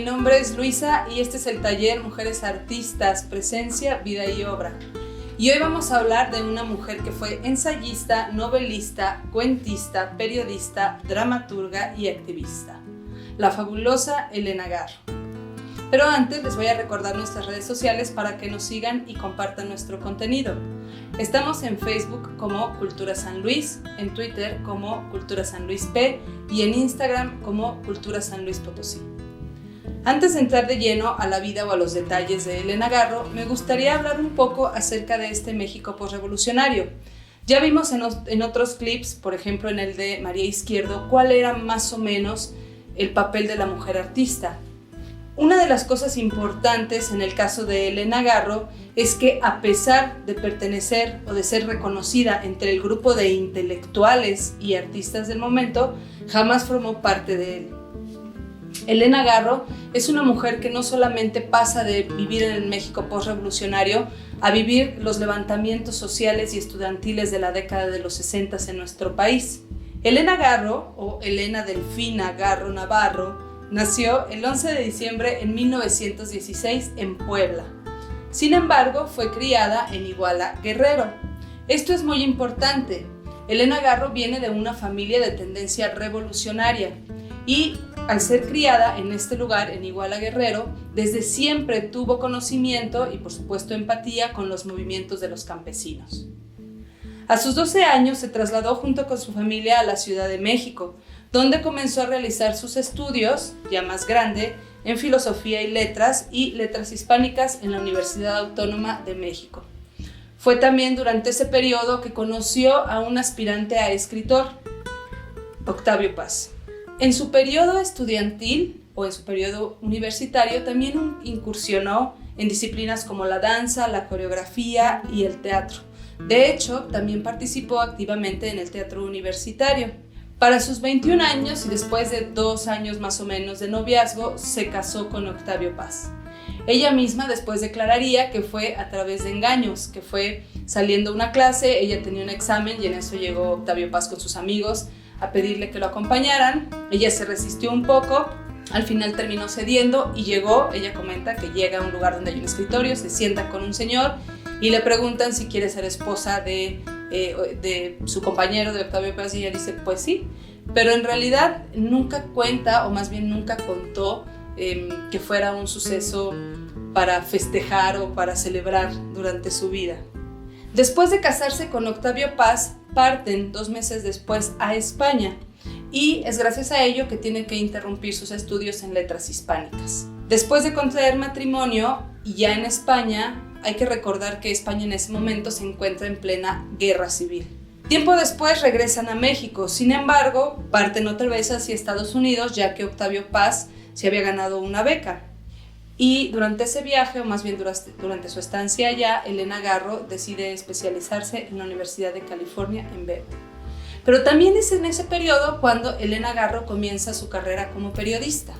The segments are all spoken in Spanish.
mi nombre es Luisa y este es el taller Mujeres Artistas, Presencia, Vida y Obra. Y hoy vamos a hablar de una mujer que fue ensayista, novelista, cuentista, periodista, dramaturga y activista, la fabulosa Elena Garro. Pero antes les voy a recordar nuestras redes sociales para que nos sigan y compartan nuestro contenido. Estamos en Facebook como Cultura San Luis, en Twitter como Cultura San Luis P y en Instagram como Cultura San Luis Potosí. Antes de entrar de lleno a la vida o a los detalles de Elena Garro, me gustaría hablar un poco acerca de este México posrevolucionario. Ya vimos en otros clips, por ejemplo en el de María Izquierdo, cuál era más o menos el papel de la mujer artista. Una de las cosas importantes en el caso de Elena Garro es que a pesar de pertenecer o de ser reconocida entre el grupo de intelectuales y artistas del momento, jamás formó parte de él. Elena Garro es una mujer que no solamente pasa de vivir en el México postrevolucionario a vivir los levantamientos sociales y estudiantiles de la década de los 60 en nuestro país. Elena Garro, o Elena Delfina Garro Navarro, nació el 11 de diciembre en 1916 en Puebla. Sin embargo, fue criada en Iguala, Guerrero. Esto es muy importante. Elena Garro viene de una familia de tendencia revolucionaria y al ser criada en este lugar, en Iguala, Guerrero, desde siempre tuvo conocimiento y por supuesto empatía con los movimientos de los campesinos. A sus 12 años se trasladó junto con su familia a la Ciudad de México, donde comenzó a realizar sus estudios, ya más grande, en Filosofía y Letras Hispánicas en la Universidad Autónoma de México. Fue también durante ese periodo que conoció a un aspirante a escritor, Octavio Paz. En su periodo estudiantil o en su periodo universitario también incursionó en disciplinas como la danza, la coreografía y el teatro. De hecho, también participó activamente en el teatro universitario. Para sus 21 años y después de 2 años más o menos de noviazgo, se casó con Octavio Paz. Ella misma después declararía que fue a través de engaños, que fue saliendo una clase, ella tenía un examen y en eso llegó Octavio Paz con sus amigos a pedirle que lo acompañaran. Ella se resistió un poco, al final terminó cediendo y llegó, ella comenta que llega a un lugar donde hay un escritorio, se sienta con un señor y le preguntan si quiere ser esposa de su compañero de Octavio Paz y ella dice pues sí, pero en realidad nunca cuenta o más bien nunca contó que fuera un suceso para festejar o para celebrar durante su vida. Después de casarse con Octavio Paz, parten 2 meses después a España y es gracias a ello que tiene que interrumpir sus estudios en letras hispánicas. Después de contraer matrimonio y ya en España, hay que recordar que España en ese momento se encuentra en plena guerra civil. Tiempo después regresan a México, sin embargo, parten otra vez hacia Estados Unidos ya que Octavio Paz se había ganado una beca. Y durante ese viaje, o más bien durante su estancia allá, Elena Garro decide especializarse en la Universidad de California en Berkeley. Pero también es en ese periodo cuando Elena Garro comienza su carrera como periodista.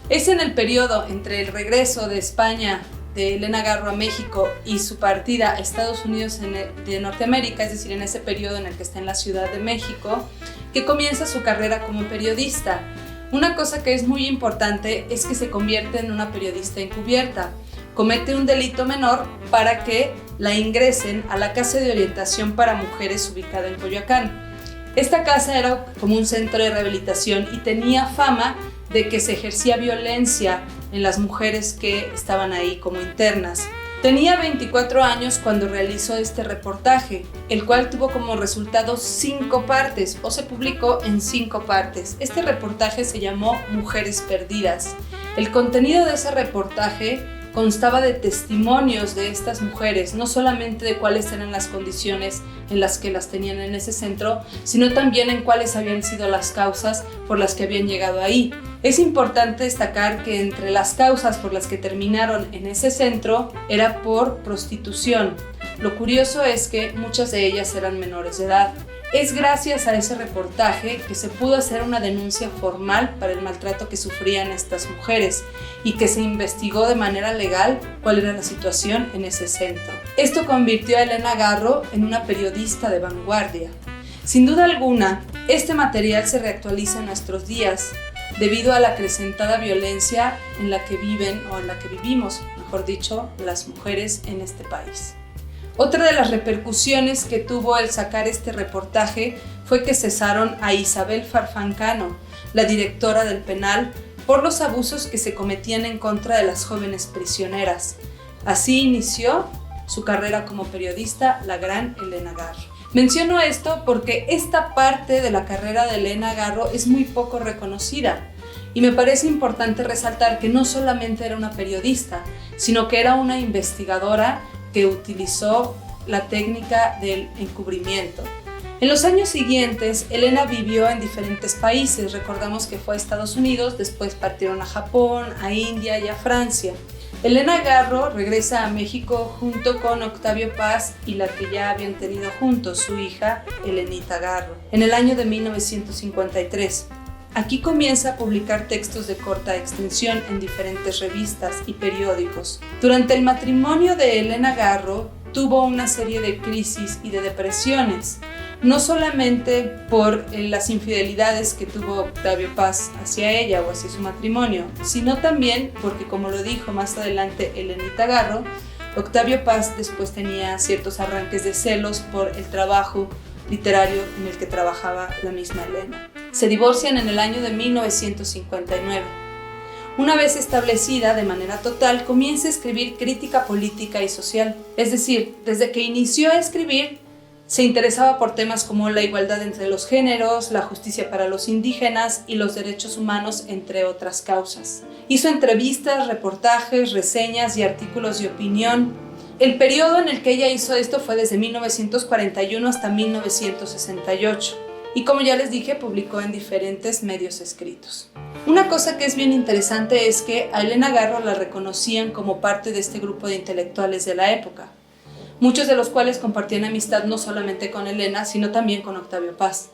Es en el periodo entre el regreso de España de Elena Garro a México y su partida a Estados Unidos de Norteamérica, es decir, en ese periodo en el que está en la Ciudad de México, que comienza su carrera como periodista. Una cosa que es muy importante es que se convierte en una periodista encubierta. Comete un delito menor para que la ingresen a la Casa de Orientación para Mujeres ubicada en Coyoacán. Esta casa era como un centro de rehabilitación y tenía fama de que se ejercía violencia en las mujeres que estaban ahí como internas. Tenía 24 años cuando realizó este reportaje, el cual tuvo como resultado 5 partes o se publicó en 5 partes. Este reportaje se llamó Mujeres Perdidas. El contenido de ese reportaje constaba de testimonios de estas mujeres, no solamente de cuáles eran las condiciones en las que las tenían en ese centro, sino también en cuáles habían sido las causas por las que habían llegado ahí. Es importante destacar que entre las causas por las que terminaron en ese centro era por prostitución. Lo curioso es que muchas de ellas eran menores de edad. Es gracias a ese reportaje que se pudo hacer una denuncia formal para el maltrato que sufrían estas mujeres y que se investigó de manera legal cuál era la situación en ese centro. Esto convirtió a Elena Garro en una periodista de vanguardia. Sin duda alguna, este material se reactualiza en nuestros días. debido a la acrecentada violencia en la que viven, o en la que vivimos, mejor dicho, las mujeres en este país. Otra de las repercusiones que tuvo el sacar este reportaje fue que cesaron a Isabel Farfán Cano, la directora del penal, por los abusos que se cometían en contra de las jóvenes prisioneras. Así inició su carrera como periodista la gran Elena Garro. Menciono esto porque esta parte de la carrera de Elena Garro es muy poco reconocida y me parece importante resaltar que no solamente era una periodista, sino que era una investigadora que utilizó la técnica del encubrimiento. En los años siguientes, Elena vivió en diferentes países. Recordamos que fue a Estados Unidos, después partieron a Japón, a India y a Francia. Elena Garro regresa a México junto con Octavio Paz y la que ya habían tenido juntos, su hija Elenita Garro, en el año de 1953. Aquí comienza a publicar textos de corta extensión en diferentes revistas y periódicos. Durante el matrimonio de Elena Garro, tuvo una serie de crisis y de depresiones, no solamente por las infidelidades que tuvo Octavio Paz hacia ella o hacia su matrimonio, sino también porque, como lo dijo más adelante Elenita Garro, Octavio Paz después tenía ciertos arranques de celos por el trabajo literario en el que trabajaba la misma Elena. Se divorcian en el año de 1959. Una vez establecida de manera total, comienza a escribir crítica política y social. Es decir, desde que inició a escribir, se interesaba por temas como la igualdad entre los géneros, la justicia para los indígenas y los derechos humanos, entre otras causas. Hizo entrevistas, reportajes, reseñas y artículos de opinión. El periodo en el que ella hizo esto fue desde 1941 hasta 1968. Y como ya les dije, publicó en diferentes medios escritos. Una cosa que es bien interesante es que a Elena Garro la reconocían como parte de este grupo de intelectuales de la época, muchos de los cuales compartían amistad no solamente con Elena, sino también con Octavio Paz.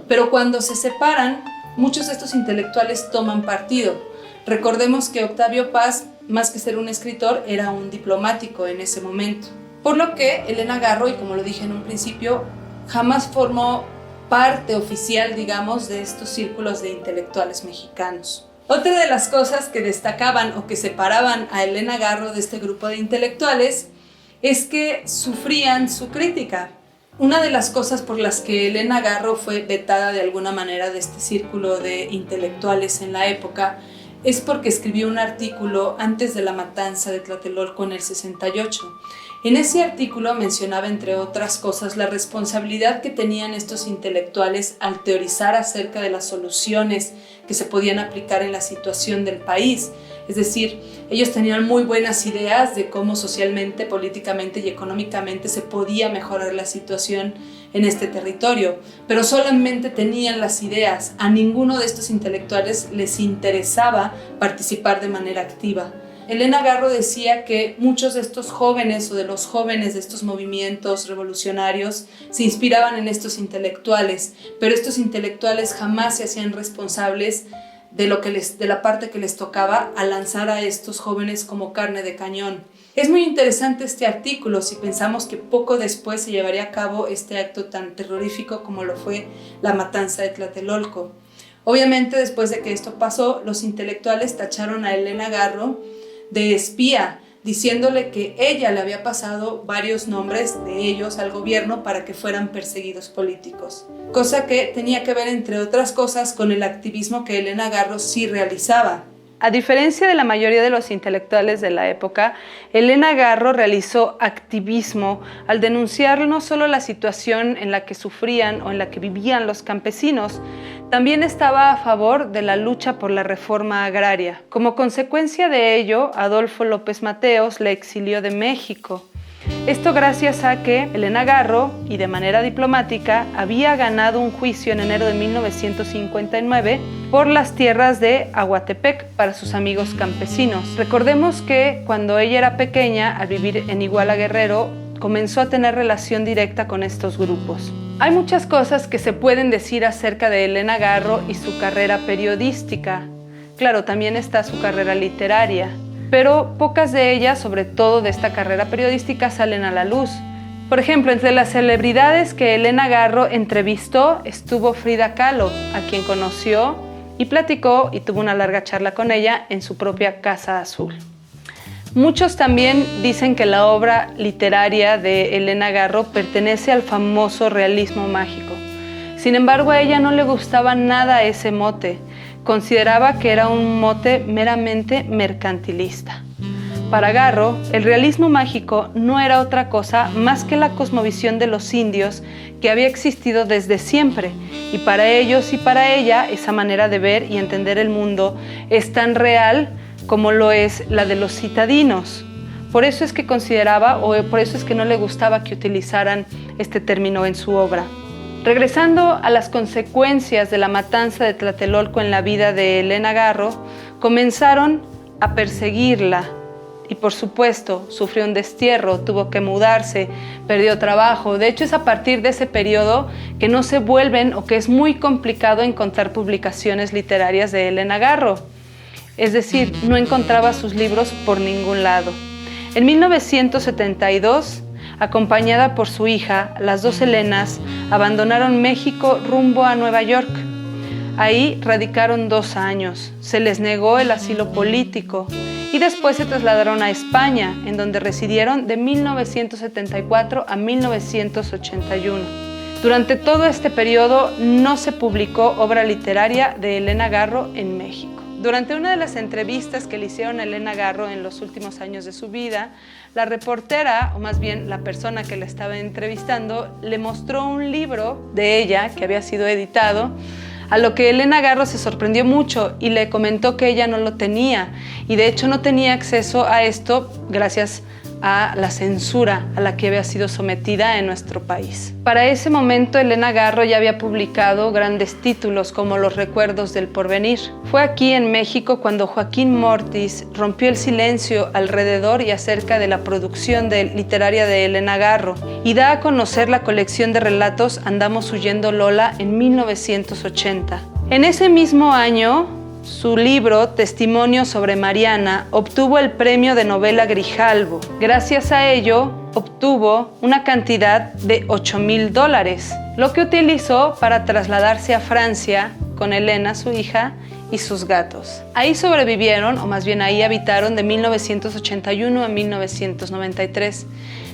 Pero cuando se separan, muchos de estos intelectuales toman partido. Recordemos que Octavio Paz, más que ser un escritor, era un diplomático en ese momento. Por lo que Elena Garro, y como lo dije en un principio, jamás formó parte oficial, digamos, de estos círculos de intelectuales mexicanos. Otra de las cosas que destacaban o que separaban a Elena Garro de este grupo de intelectuales es que sufrían su crítica. Una de las cosas por las que Elena Garro fue vetada de alguna manera de este círculo de intelectuales en la época es porque escribió un artículo antes de la matanza de Tlatelolco en el 68. En ese artículo mencionaba, entre otras cosas, la responsabilidad que tenían estos intelectuales al teorizar acerca de las soluciones que se podían aplicar en la situación del país. Es decir, ellos tenían muy buenas ideas de cómo socialmente, políticamente y económicamente se podía mejorar la situación en este territorio, pero solamente tenían las ideas. A ninguno de estos intelectuales les interesaba participar de manera activa. Elena Garro decía que muchos de estos jóvenes o de los jóvenes de estos movimientos revolucionarios se inspiraban en estos intelectuales, pero estos intelectuales jamás se hacían responsables de la parte que les tocaba a lanzar a estos jóvenes como carne de cañón. Es muy interesante este artículo si pensamos que poco después se llevaría a cabo este acto tan terrorífico como lo fue la matanza de Tlatelolco. Obviamente, después de que esto pasó, los intelectuales tacharon a Elena Garro de espía, diciéndole que ella le había pasado varios nombres de ellos al gobierno para que fueran perseguidos políticos, cosa que tenía que ver, entre otras cosas, con el activismo que Elena Garro sí realizaba. A diferencia de la mayoría de los intelectuales de la época, Elena Garro realizó activismo al denunciar no solo la situación en la que sufrían o en la que vivían los campesinos, también estaba a favor de la lucha por la reforma agraria. Como consecuencia de ello, Adolfo López Mateos la exilió de México. Esto gracias a que Elena Garro, y de manera diplomática, había ganado un juicio en enero de 1959 por las tierras de Aguatepec para sus amigos campesinos. Recordemos que cuando ella era pequeña, al vivir en Iguala Guerrero, comenzó a tener relación directa con estos grupos. Hay muchas cosas que se pueden decir acerca de Elena Garro y su carrera periodística. Claro, también está su carrera literaria, pero pocas de ellas, sobre todo de esta carrera periodística, salen a la luz. Por ejemplo, entre las celebridades que Elena Garro entrevistó estuvo Frida Kahlo, a quien conoció y platicó y tuvo una larga charla con ella en su propia Casa Azul. Muchos también dicen que la obra literaria de Elena Garro pertenece al famoso realismo mágico. Sin embargo, a ella no le gustaba nada ese mote. Consideraba que era un mote meramente mercantilista. Para Garro, el realismo mágico no era otra cosa más que la cosmovisión de los indios que había existido desde siempre, y para ellos y para ella esa manera de ver y entender el mundo es tan real como lo es la de los citadinos. Por eso es que consideraba, o por eso es que no le gustaba que utilizaran este término en su obra. Regresando a las consecuencias de la matanza de Tlatelolco en la vida de Elena Garro, comenzaron a perseguirla y por supuesto sufrió un destierro, tuvo que mudarse, perdió trabajo. De hecho es a partir de ese periodo que no se vuelven o que es muy complicado encontrar publicaciones literarias de Elena Garro. Es decir, no encontraba sus libros por ningún lado. En 1972, acompañada por su hija, las dos Elenas abandonaron México rumbo a Nueva York. Ahí radicaron 2 años, se les negó el asilo político y después se trasladaron a España, en donde residieron de 1974 a 1981. Durante todo este periodo no se publicó obra literaria de Elena Garro en México. Durante una de las entrevistas que le hicieron a Elena Garro en los últimos años de su vida, la reportera, o más bien la persona que la estaba entrevistando, le mostró un libro de ella que había sido editado, a lo que Elena Garro se sorprendió mucho y le comentó que ella no lo tenía, y de hecho no tenía acceso a esto gracias a la censura a la que había sido sometida en nuestro país. Para ese momento Elena Garro ya había publicado grandes títulos como Los recuerdos del porvenir. Fue aquí en México cuando Joaquín Mortis rompió el silencio alrededor y acerca de la producción literaria de Elena Garro y da a conocer la colección de relatos Andamos huyendo Lola en 1980. En ese mismo año, su libro, Testimonio sobre Mariana, obtuvo el premio de novela Grijalbo. Gracias a ello, obtuvo una cantidad de $8,000, lo que utilizó para trasladarse a Francia con Elena, su hija, y sus gatos. Ahí sobrevivieron, o más bien ahí habitaron de 1981 a 1993.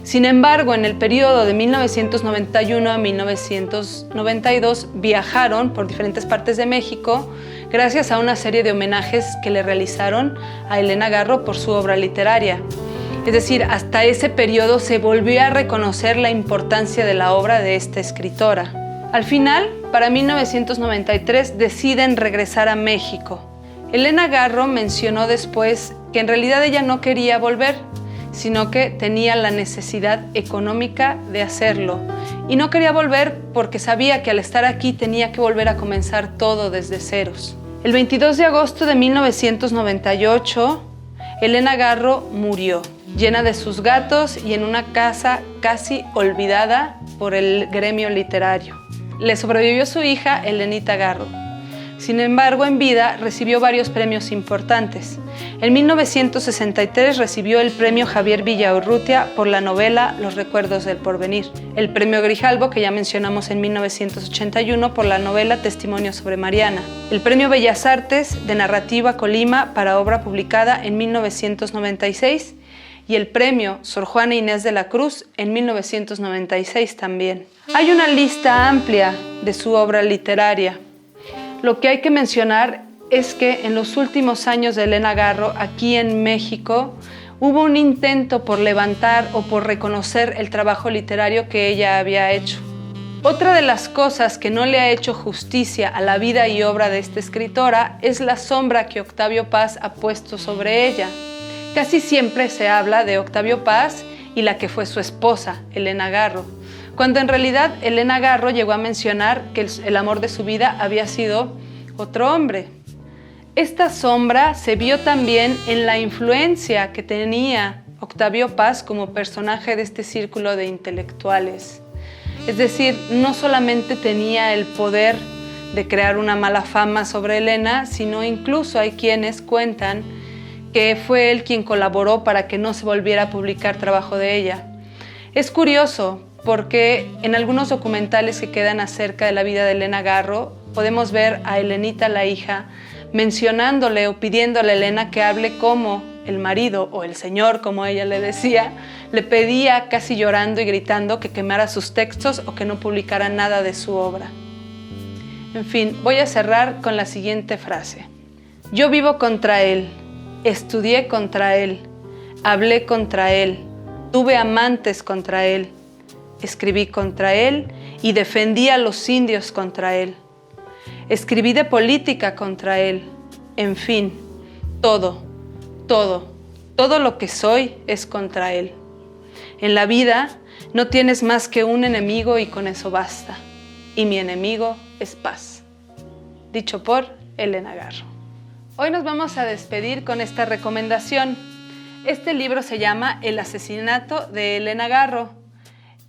Sin embargo, en el periodo de 1991 a 1992 viajaron por diferentes partes de México gracias a una serie de homenajes que le realizaron a Elena Garro por su obra literaria. Es decir, hasta ese periodo se volvió a reconocer la importancia de la obra de esta escritora. Al final, para 1993, deciden regresar a México. Elena Garro mencionó después que en realidad ella no quería volver, sino que tenía la necesidad económica de hacerlo. Y no quería volver porque sabía que al estar aquí tenía que volver a comenzar todo desde ceros. El 22 de agosto de 1998, Elena Garro murió, llena de sus gatos y en una casa casi olvidada por el gremio literario. Le sobrevivió su hija, Elenita Garro. Sin embargo, en vida recibió varios premios importantes. En 1963 recibió el premio Javier Villaurrutia por la novela Los recuerdos del porvenir, el premio Grijalbo, que ya mencionamos en 1981, por la novela Testimonio sobre Mariana, el premio Bellas Artes de Narrativa Colima para obra publicada en 1996 y el premio Sor Juana Inés de la Cruz en 1996 también. Hay una lista amplia de su obra literaria. Lo que hay que mencionar es que en los últimos años de Elena Garro, aquí en México, hubo un intento por levantar o por reconocer el trabajo literario que ella había hecho. Otra de las cosas que no le ha hecho justicia a la vida y obra de esta escritora es la sombra que Octavio Paz ha puesto sobre ella. Casi siempre se habla de Octavio Paz y la que fue su esposa, Elena Garro, cuando en realidad Elena Garro llegó a mencionar que el amor de su vida había sido otro hombre. Esta sombra se vio también en la influencia que tenía Octavio Paz como personaje de este círculo de intelectuales. Es decir, no solamente tenía el poder de crear una mala fama sobre Elena, sino incluso hay quienes cuentan que fue él quien colaboró para que no se volviera a publicar trabajo de ella. Es curioso porque en algunos documentales que quedan acerca de la vida de Elena Garro podemos ver a Helenita, la hija, mencionándole o pidiéndole a Elena que hable como el marido, o el señor, como ella le decía, le pedía casi llorando y gritando que quemara sus textos o que no publicara nada de su obra. En fin, voy a cerrar con la siguiente frase. Yo vivo contra él, estudié contra él, hablé contra él, tuve amantes contra él, escribí contra él y defendí a los indios contra él. Escribí de política contra él. En fin, todo lo que soy es contra él. En la vida no tienes más que un enemigo y con eso basta. Y mi enemigo es paz. Dicho por Elena Garro. Hoy nos vamos a despedir con esta recomendación. Este libro se llama El asesinato de Elena Garro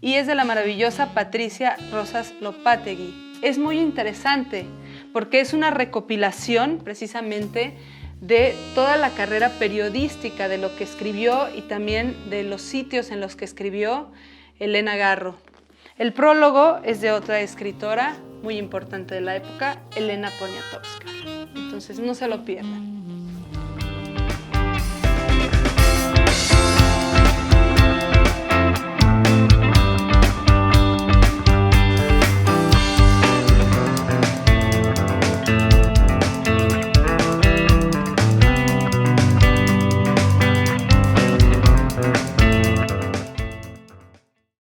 y es de la maravillosa Patricia Rosas Lopategui. Es muy interesante porque es una recopilación precisamente de toda la carrera periodística, de lo que escribió y también de los sitios en los que escribió Elena Garro. El prólogo es de otra escritora muy importante de la época, Elena Poniatowska. Entonces no se lo pierdan.